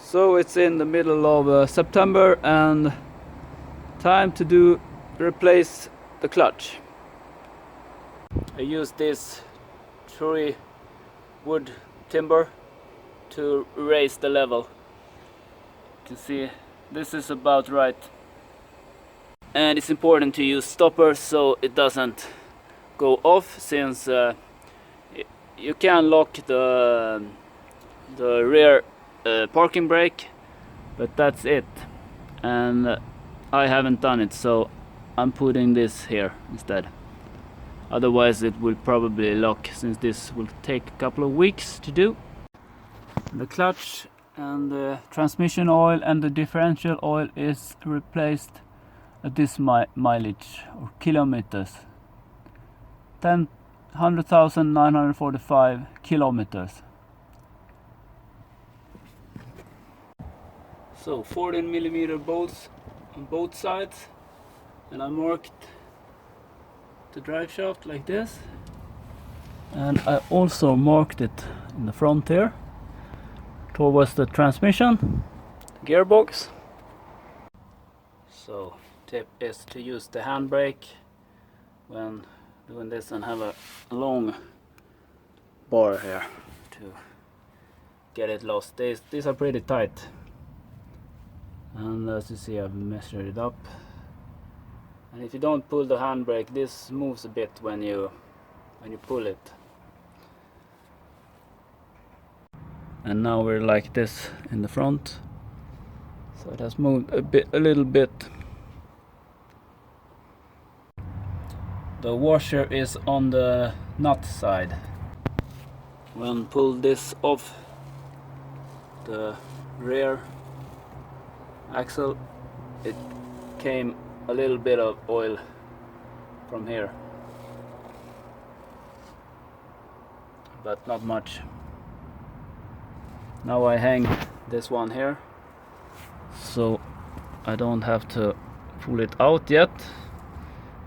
So it's in the middle of September and time to replace the clutch. I use this tree wood timber to raise the level. You can see this is about right. And it's important to use stoppers so it doesn't go off, since you can lock the rear parking brake, but that's it. And I haven't done it, so I'm putting this here instead. Otherwise it will probably lock, since this will take a couple of weeks to do. The clutch and the transmission oil and the differential oil is replaced at this mileage or kilometers. 100,945 kilometers. So 14mm bolts on both sides, and I marked the drive shaft like this, and I also marked it in the front here towards the transmission, gearbox. So tip is to use the handbrake when doing this and have a long bar here to get it lost. These are pretty tight, and as you see I've measured it up, and if you don't pull the handbrake, this moves a bit when you pull it. And now we're like this in the front, so it has moved a little bit. The washer is on the nut side. When pull this off the rear axle, it came a little bit of oil from here, but not much. Now I hang this one here, so I don't have to pull it out yet.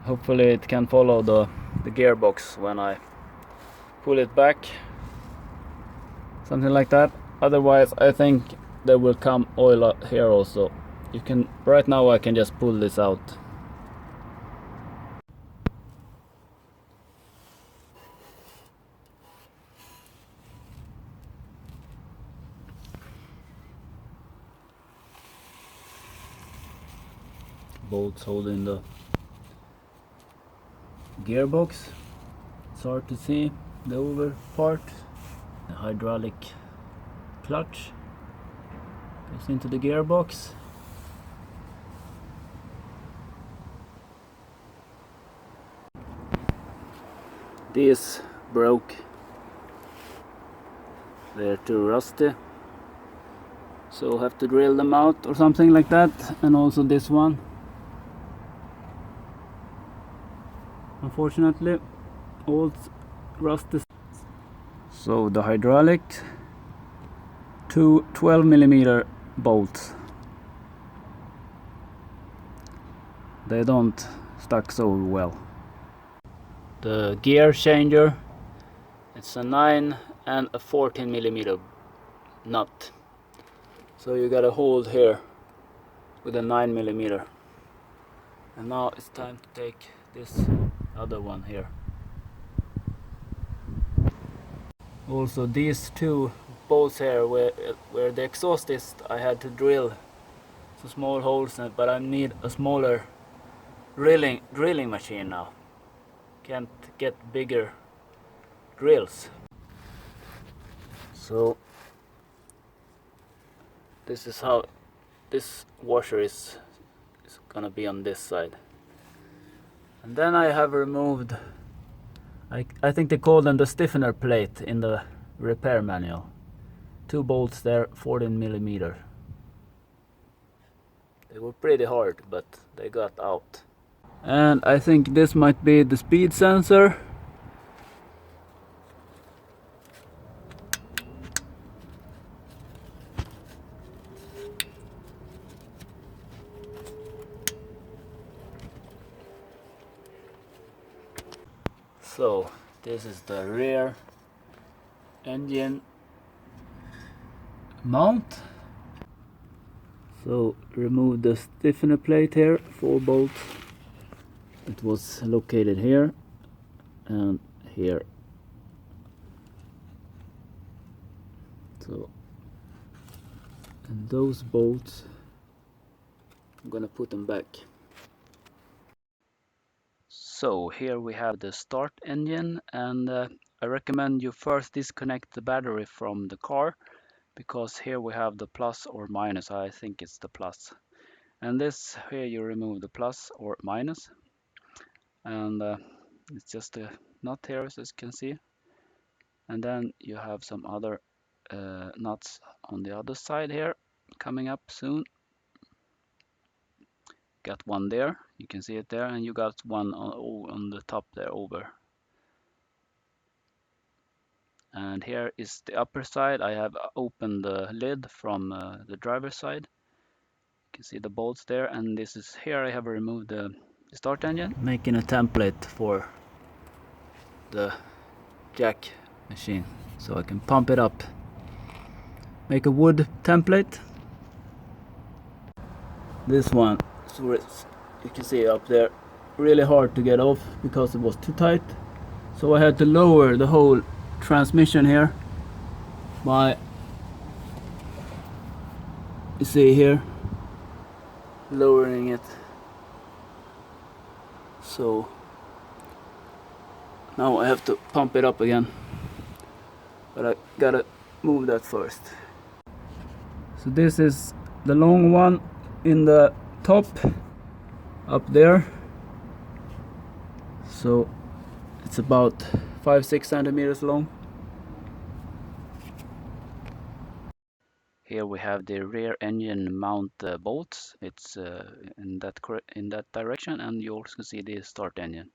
Hopefully it can follow the gearbox when I pull it back, something like that. Otherwise I think there will come oil here also. Right now I can just pull this out. Bolts holding the gearbox. It's hard to see the over part. The hydraulic clutch goes into the gearbox. These broke. They're too rusty, so have to drill them out or something like that. And also this one, unfortunately, old rusty. So the hydraulic, two 12mm bolts. They don't stuck so well. The gear changer, it's a 9 and a 14mm nut. So you gotta hold here with a 9mm. And now it's time to take this other one here. Also these two bolts here where the exhaust is, I had to drill some small holes in it, but I need a smaller drilling machine now. Can't get bigger drills. So this is how this washer is gonna be on this side. And then I have removed, I think they call them the stiffener plate in the repair manual. Two bolts there, 14mm. They were pretty hard, but they got out. And I think this might be the speed sensor. So this is the rear engine mount. So remove the stiffener plate here, 4 bolts. It was located here and here. So, and those bolts, I'm gonna put them back. So here we have the start engine, and I recommend you first disconnect the battery from the car, because here we have the plus or minus. I think it's the plus. And this here you remove the plus or minus, and it's just a nut here, as you can see. And then you have some other nuts on the other side here coming up soon. Got one there, you can see it there, and you got one on the top there over. And here is the upper side. I have opened the lid from the driver's side. You can see the bolts there, and this is here I have removed the start engine. Making a template for the jack machine so I can pump it up. Make a wood template. This one, so it's, you can see up there, really hard to get off because it was too tight. So I had to lower the whole transmission here by, you see here, lowering it. So now I have to pump it up again, but I gotta move that first. So this is the long one in the top up there. So it's about 5-6 centimeters long. Here we have the rear engine mount bolts. It's in that direction, and you also see the start engine.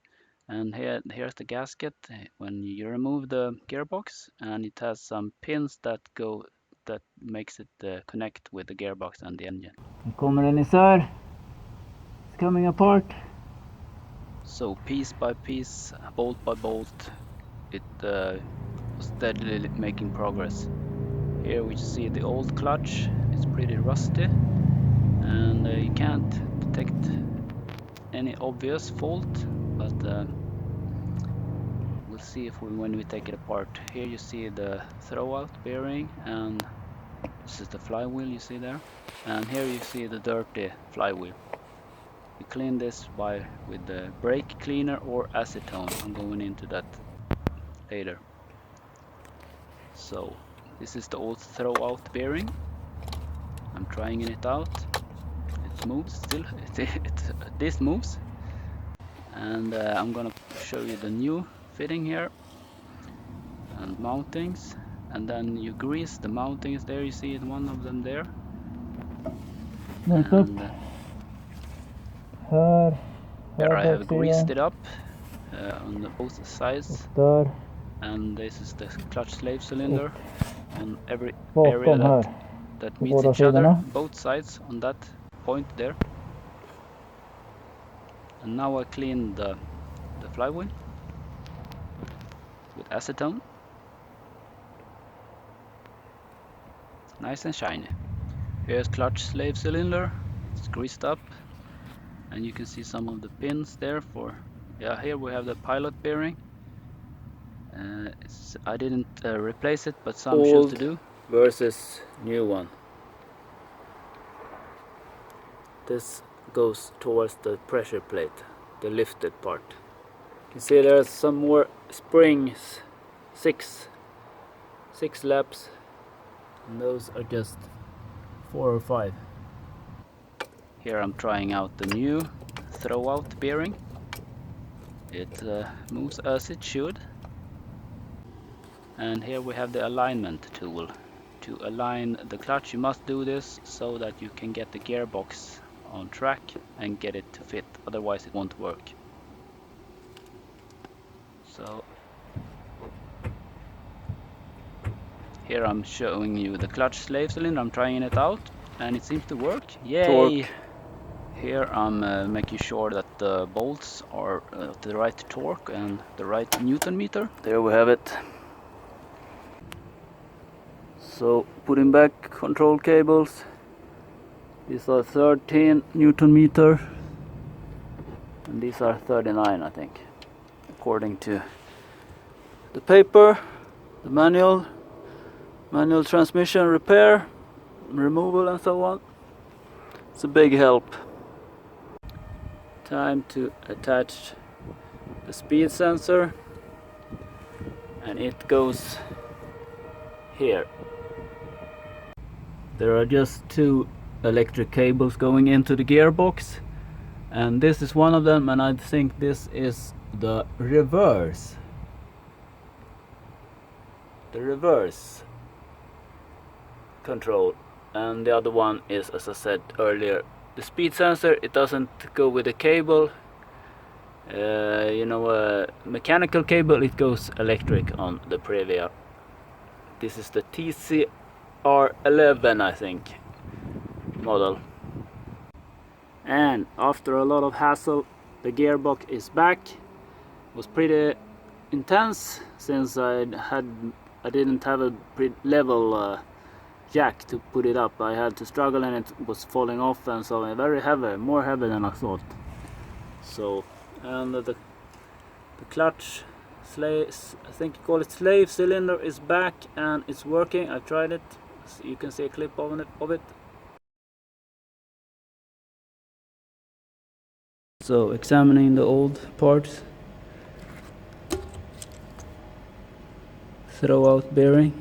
And here's the gasket when you remove the gearbox, and it has some pins that makes it connect with the gearbox and the engine. Kommer den isär. It's coming apart. So piece by piece, bolt by bolt, it was steadily making progress. Here we see the old clutch. It's pretty rusty, and you can't detect any obvious fault, but we'll see when we take it apart. Here you see the throwout bearing, and this is the flywheel you see there, and here you see the dirty flywheel. We clean this with the brake cleaner or acetone. I'm going into that later. So this is the old throwout bearing. I'm trying it out. It moves still. This moves, and I'm gonna show you the new fitting here and mountings, and then you grease the mountings there. You see one of them there. And, here I have greased it up on both sides, and this is the clutch slave cylinder on every area that meets each other, both sides on that point there. And now I clean the flywheel with acetone. Nice and shiny. Here's clutch slave cylinder. It's greased up, and you can see some of the pins there for, yeah, here we have the pilot bearing. I didn't replace it, but some should to do. Versus new one. This goes towards the pressure plate, the lifted part. You can see there's some more springs, six laps, and those are just 4 or 5. Here I'm trying out the new throwout bearing. It moves as it should. And here we have the alignment tool. To align the clutch, you must do this so that you can get the gearbox on track and get it to fit, otherwise it won't work. So here I'm showing you the clutch slave cylinder. I'm trying it out, and it seems to work. Yay! Torque. Here I'm making sure that the bolts are the right torque and the right Newton meter. There we have it. So putting back control cables, These are 13 Newton meter, and these are 39, I think, according to the paper, the manual transmission repair, removal and so on. It's a big help. Time to attach the speed sensor, and it goes here. There are just two electric cables going into the gearbox, and this is one of them, and I think this is the reverse control, and the other one is, as I said earlier, the speed sensor. It doesn't go with the cable, a mechanical cable. It goes electric on the Previa. This is the TCR11, I think, model. And after a lot of hassle, the gearbox is back. It was pretty intense since I didn't have a level jack to put it up. I had to struggle, and it was falling off, and so very heavy, more heavy than I thought. So, and the clutch slave, I think you call it slave cylinder, is back and it's working. I tried it. So you can see a clip of it. So, examining the old parts. Throwout bearing.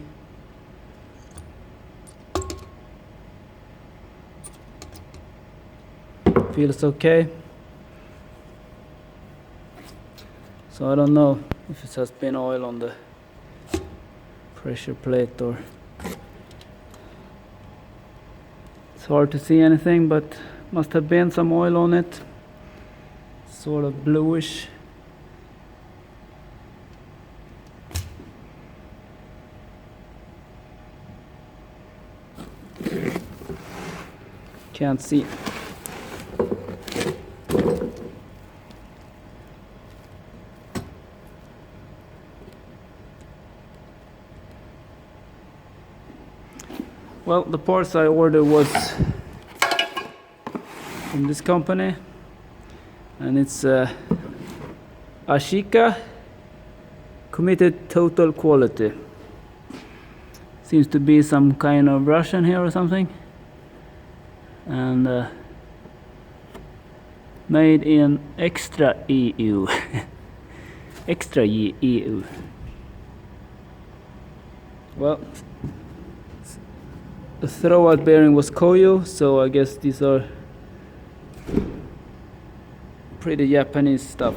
Feels okay. So I don't know if it has been oil on the pressure plate, or it's hard to see anything, but must have been some oil on it. Sort of bluish. Can't see. Well, the parts I ordered was from this company, and it's Ashika Committed Total Quality. Seems to be some kind of Russian here or something, and made in extra EU. Extra EU. Well, the throwout bearing was Koyo, so I guess these are pretty Japanese stuff.